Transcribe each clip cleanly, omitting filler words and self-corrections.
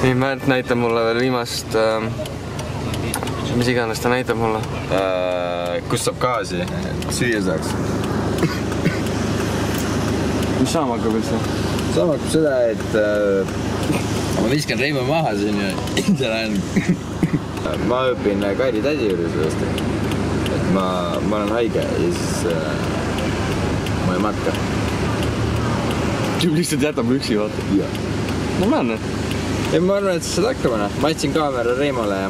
nii, Märt näitab mulle veel viimast, mis iganes ta näitab mulle. Kust saab gaasi? Süüa saaks. Mis saama hakkab üldse? Saama hakkab seda, et ma viskan Reimo maha siin ja lähen. Ma õpin Kairi tädi juures ühest. Et ma olen haige ja siis ma ei matka. Tüüb lihtsalt jätab üksi, vaata. Jah. Normaalne. Ja ma arvan, et sa saad hakkama. Ma andsin kaamera Reimole ja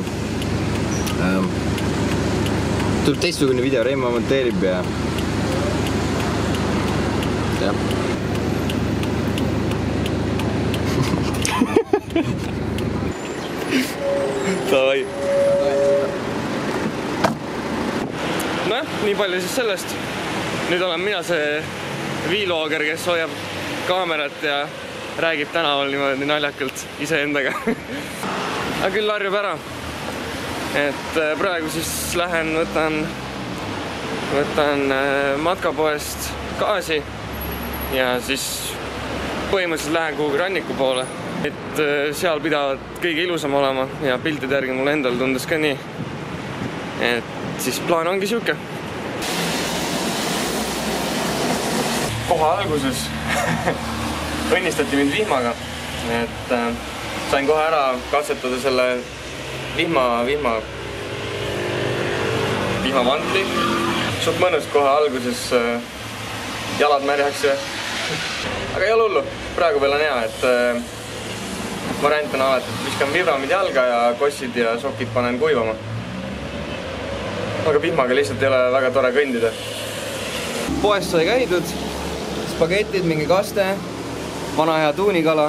tuleb teistsugune video, Reimo monteerib ja jah. Davai. Nojah, nii palju siis sellest. Nüüd olen mina see vlogger, kes hoiab kaamerat ja räägib tänaval niimoodi naljakalt iseendaga. Aga küll harjub ära. Et praegu siis lähen, võtan matkapoest gaasi ja siis põhimõtteliselt lähen kuhugi ranniku poole. Et seal pidavad kõige ilusam olema ja piltide järgi mulle endal tundus ka nii. Et siis plaan ongi siuke. Koha alguses õnnistati mind vihmaga, et sain kohe ära katsetada selle vihmavantli. Suht mõnus kohe alguses jalad märjaks ja aga ei ole hullu, praegu veel on hea, et variant on alati, et viskan vibramid jalga ja kossid ja sokid panen kuivama. Aga vihmaga lihtsalt ei ole väga tore kõndida. Poest sai käidud, spagetid, mingi kaste, vana hea tuunikala,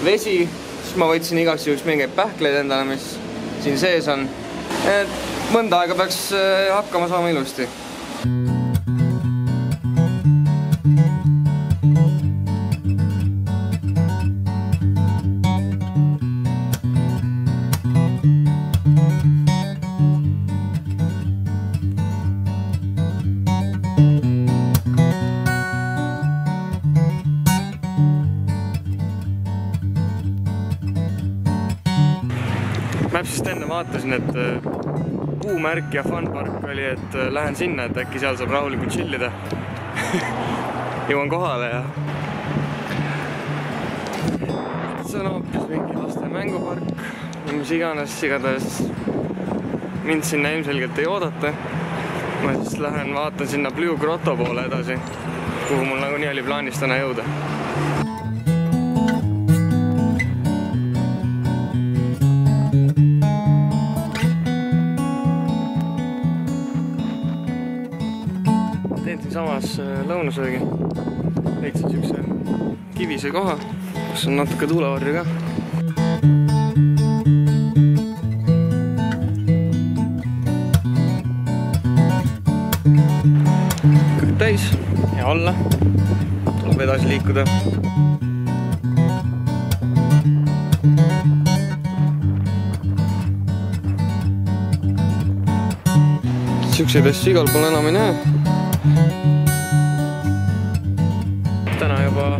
vesi, siis ma võtsin igaks juhuks mingeid pähkleid endale, mis siin sees on. Et mõnda aega peaks hakkama saama ilusti. Mapsist enne vaatasin, et puumärk ja funpark oli, et lähen sinna, et äkki seal saab rahulikult chillida. Jõuan kohale ja see on hoopis mingi laste mängupark, mis iganes, igatahes mind sinna ilmselgelt ei oodata. Ma siis lähen vaatan sinna Blue Grotto poole edasi, kuhu mul nagunii oli plaanis täna jõuda. Samas lõunasöögi leidsin siukse kivise koha, kus on natuke tuulevarju ka. Kõik täis ja alla tuleb edasi liikuda. Siukseid asju igal pool enam ei näe. Täna juba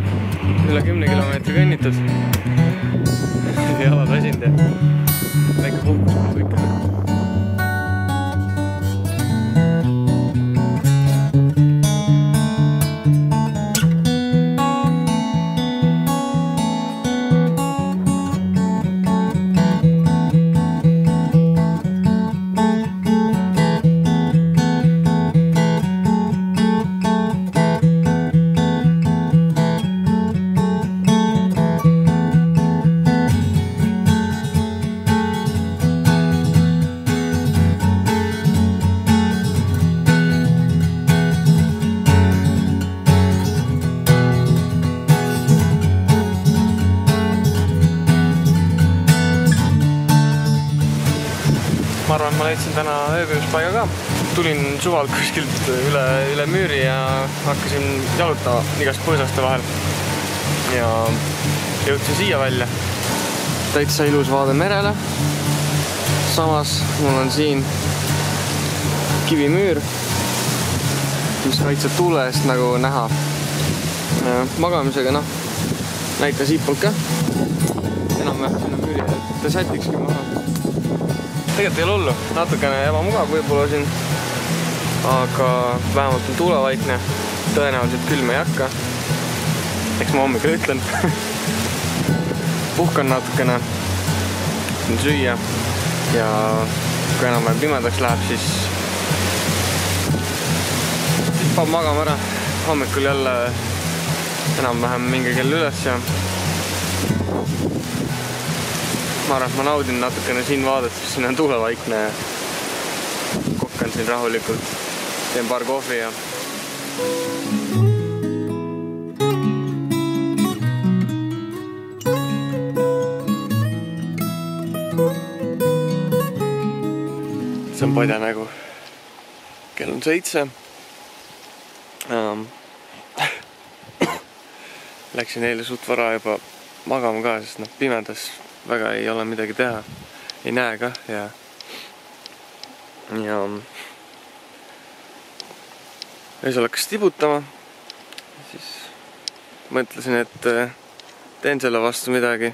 üle 10 kilomeetri kõnnitud. Jalad väsinud ja väike puhkus on kõik. Ma arvan, ma leidsin täna ööbimispaiga ka. Tulin suvalt kuskilt üle müüri ja hakkasin jalutama igast põõsaste vahel. Ja jõudsin siia välja. Täitsa ilus vaade merele. Samas mul on siin kivimüür, mis kaitseb tuule eest nagu näha. Magamisega näita siitpoolt ka. Enam paneme sinna müüri, et ta sätikski maha. Tegelikult ei ole hullu, natukene ebamugav võib-olla siin, aga vähemalt on tuulevaikne, tõenäoliselt külm ei hakka. Eks ma hommikul ütlen. Puhkan natukene, süüa ja kui enam pimedaks läheb, siis paneb magama ära. Hommikul jälle enam-vähem mingi kell üles ja ma arvan, et ma naudin natukene siin vaadata, sest siin on tuulevaikne ja kokkan siin rahulikult, teen paar kohvi ja see on padjanägu. Kell on 7. Läksin eile suht vara juba magama ka, sest pimedas väga ei ole midagi teha. Ei näe ka ja öösel hakkas tibutama. Siis mõtlesin, et teen selle vastu midagi.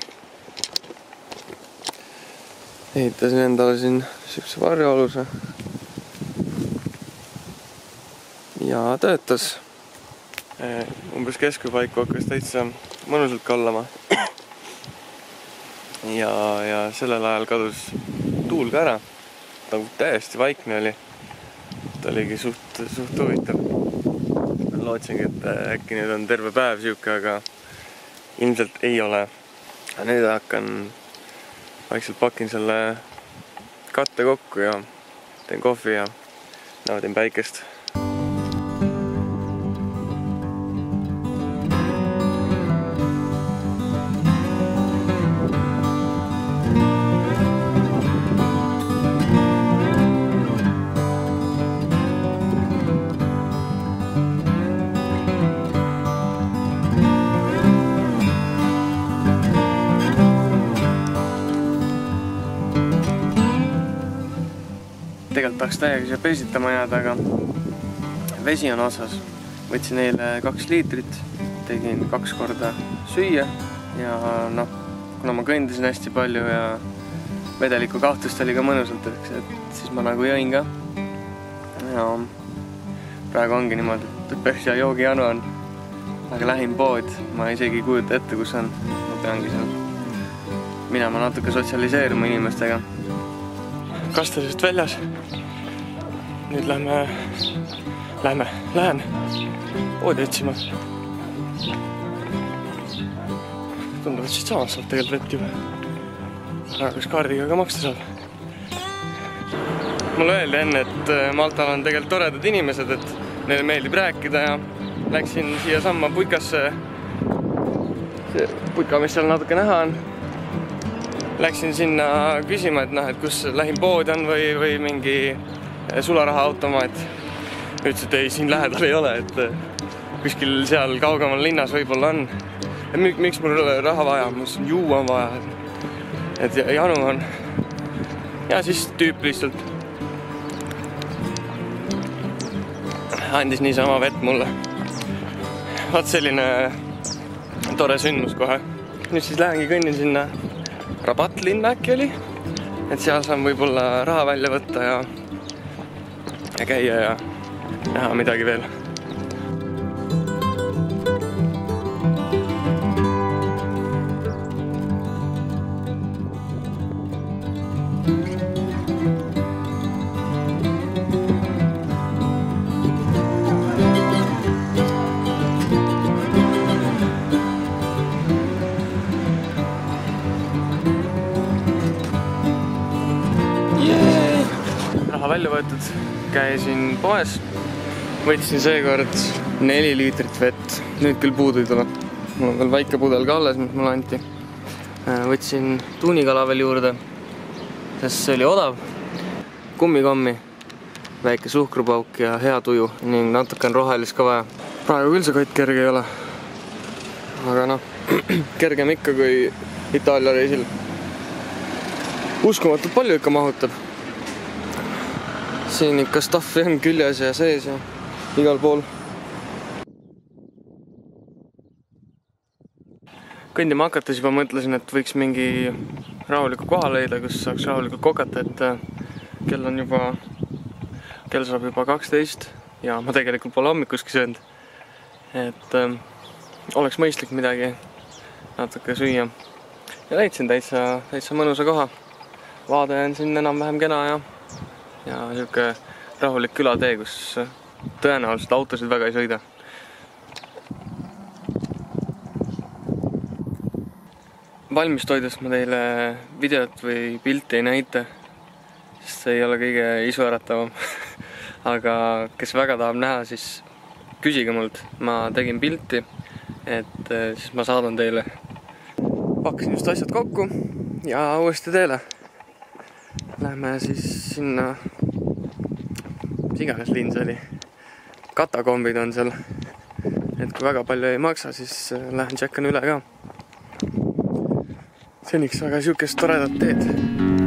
Ehitasin endale siin sihukese varjualuse. Ja töötas. Umbes keskpaiku hakkas täitsa mõnusalt kallama. Ja sellel ajal kadus tuul ka ära. Ta täiesti vaikne oli. Ta oligi suht huvitav. Lootsingi, et äkki nüüd on terve päev sihuke, aga ilmselt ei ole. Nüüd hakkan vaikselt pakin selle katte kokku ja teen kohvi ja naudin päikest. Tegelikult tahaks täiega siia pesitama jääda, aga vesi on otsas. Võtsin eile 2 liitrit, tegin 2 korda süüa ja kuna ma kõndisin hästi palju ja vedeliku kahtust oli ka mõnusalt, et siis ma nagu jõin ka. Ja praegu ongi niimoodi, et päris hea joogijanu on, aga lähin pood, ma isegi ei kujuta ette, kus on. Ma peangi seal minema natuke sotsialiseeruma inimestega. Kastasest väljas. Nüüd lähen poodi otsima. Tundub, et siit samas saab tegelikult vett juba. Aga kas kaardiga ka maksta saab? Mulle öeldi enne, et Maltal on tegelikult toredad inimesed, et neile meeldib rääkida ja läksin siia samma puikasse. See puika, mis seal natuke näha on. Läksin sinna küsima, et kus lähim pood on või mingi sularaha automaat. Ütles, et ei, siin lähedal ei ole, et kuskil seal kaugemal linnas võib-olla on. Miks mul raha vaja? Mul juua on vaja. Et janu on. Ja siis tüüp lihtsalt andis niisama vett mulle. Vaat selline tore sündmus kohe. Nüüd siis lähengi kõnnin sinna Rabatlinna äkki oli, et seal saan võib-olla raha välja võtta ja käia ja näha midagi veel. Välja võetud, käisin poes, võtsin seekord 4 liitrit vett, nüüd küll puudu ei tule. Mul on veel väike pudel ka alles, mis mulle anti. Võtsin tuunikala veel juurde, sest see oli odav. Kummikommi, väike suhkrupauk ja hea tuju ning natuke on rohelist ka vaja. Praegu küll see kott kerge ei ole. Aga kergem ikka kui Itaalia reisil. Uskumatult palju ikka mahutab. Siin ikka staffi on küljes ja sees ja igal pool. kõndima hakates juba mõtlesin, et võiks mingi rahuliku koha leida, kus saaks rahulikult kokata, et kell saab juba 12 ja ma tegelikult pole hommikuski söönud. Et oleks mõistlik midagi natuke süüa. Ja leidsin täitsa mõnusa koha. Vaade on siin enam-vähem kena ja niisugune rahulik külatee, kus tõenäoliselt autosid väga ei sõida. Valmistoidust ma teile videot või pilti ei näita, sest see ei ole kõige isuäratavam. Aga kes väga tahab näha, siis küsige mult. Ma tegin pilti, et siis ma saadan teile. Pakkasin just asjad kokku ja uuesti teele. Lähme siis sinna, mis iganes linn see oli. Katakombid on seal. Et kui väga palju ei maksa, siis lähen tšekkan üle ka. Seniks väga siukest toredat teed.